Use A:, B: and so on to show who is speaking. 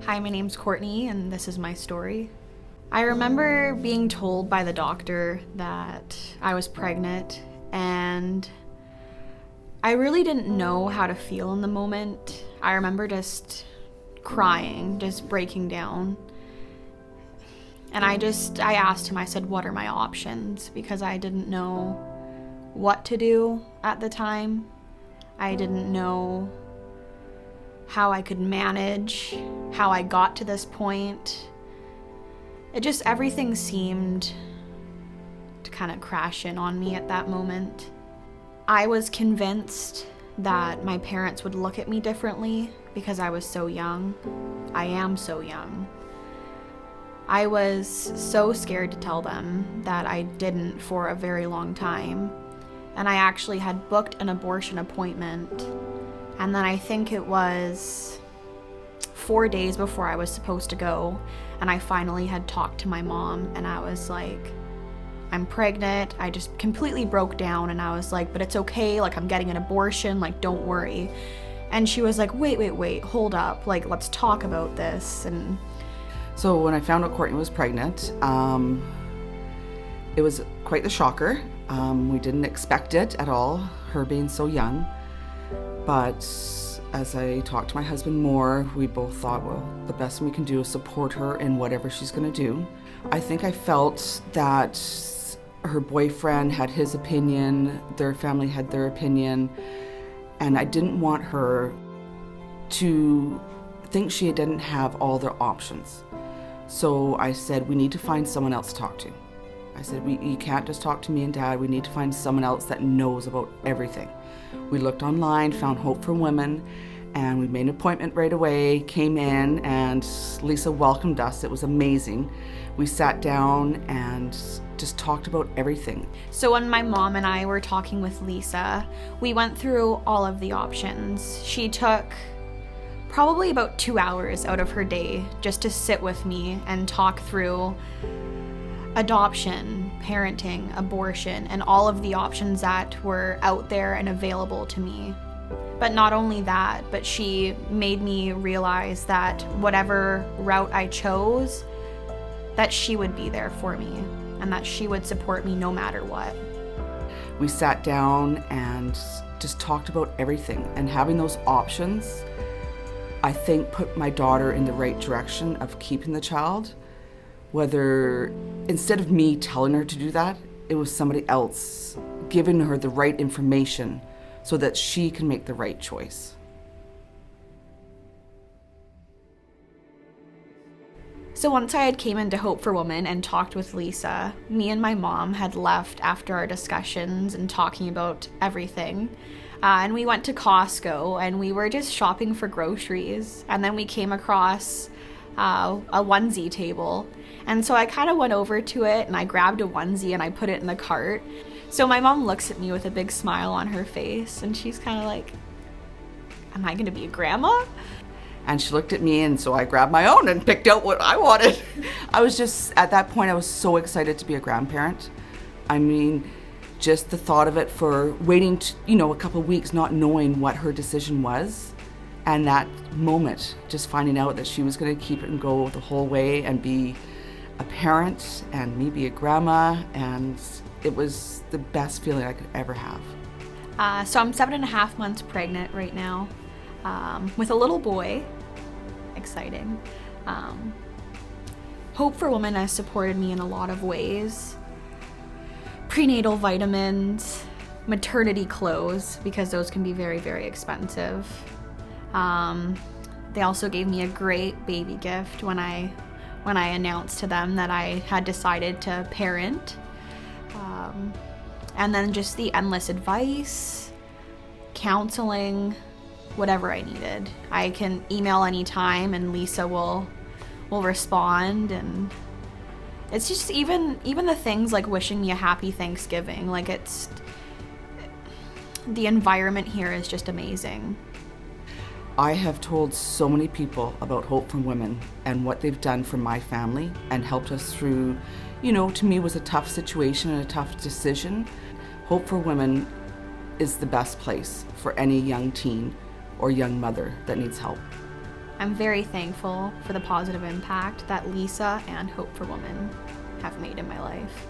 A: Hi, my name's Courtney, and this is my story. I remember being told by the doctor that I was pregnant, and I really didn't know how to feel in the moment. I remember just crying, just breaking down. And I asked him, I said, what are my options? Because I didn't know what to do at the time. I didn't know how I could manage, how I got to this point. Everything seemed to kind of crash in on me at that moment. I was convinced that my parents would look at me differently because I was so young. I am so young. I was so scared to tell them that I didn't for a very long time. And I actually had booked an abortion appointment. And then I think it was 4 days before I was supposed to go, and I finally had talked to my mom, and I was like, I'm pregnant. I just completely broke down, and I was like, but it's okay, like I'm getting an abortion, like don't worry. And she was like, wait, hold up, like let's talk about this. And
B: so when I found out Courtney was pregnant, it was quite the shocker. We didn't expect it at all, her being so young. But as I talked to my husband more, we both thought, well, the best thing we can do is support her in whatever she's going to do. I think I felt that her boyfriend had his opinion, their family had their opinion, and I didn't want her to think she didn't have all their options. So I said, we need to find someone else to talk to. I said, you can't just talk to me and Dad, we need to find someone else that knows about everything. We looked online, found Hope for Women, and we made an appointment right away, came in, and Lisa welcomed us. It was amazing. We sat down and just talked about everything.
A: so when my mom and I were talking with Lisa, we went through all of the options. She took probably about 2 hours out of her day just to sit with me and talk through adoption, parenting, abortion, and all of the options that were out there and available to me. But not only that, but she made me realize that whatever route I chose, that she would be there for me and that she would support me no matter what.
B: We sat down and just talked about everything, and having those options, I think, put my daughter in the right direction of keeping the child. Whether, instead of me telling her to do that, it was somebody else giving her the right information so that she can make the right choice.
A: So once I had came into Hope for Women and talked with Lisa, me and my mom had left after our discussions and talking about everything. And we went to Costco and we were just shopping for groceries. And then we came across a onesie table. And so I kind of went over to it and I grabbed a onesie and I put it in the cart. So my mom looks at me with a big smile on her face and she's kind of like, am I going to be a grandma?
B: And she looked at me, and so I grabbed my own and picked out what I wanted. I was just, at that point, I was so excited to be a grandparent. I mean, just the thought of it, for waiting, a couple of weeks not knowing what her decision was. And that moment, just finding out that she was going to keep it and go the whole way and be a parent and me be a grandma, and it was the best feeling I could ever have.
A: So I'm 7.5 months pregnant right now with a little boy. Exciting. Hope for Women has supported me in a lot of ways. Prenatal vitamins, maternity clothes, because those can be very, very expensive. They also gave me a great baby gift when I announced to them that I had decided to parent. And then just the endless advice, counseling, whatever I needed. I can email anytime and Lisa will respond, and it's just even the things like wishing me a happy Thanksgiving. Like, it's, the environment here is just amazing.
B: I have told so many people about Hope for Women and what they've done for my family and helped us through, to me was a tough situation and a tough decision. Hope for Women is the best place for any young teen or young mother that needs help.
A: I'm very thankful for the positive impact that Lisa and Hope for Women have made in my life.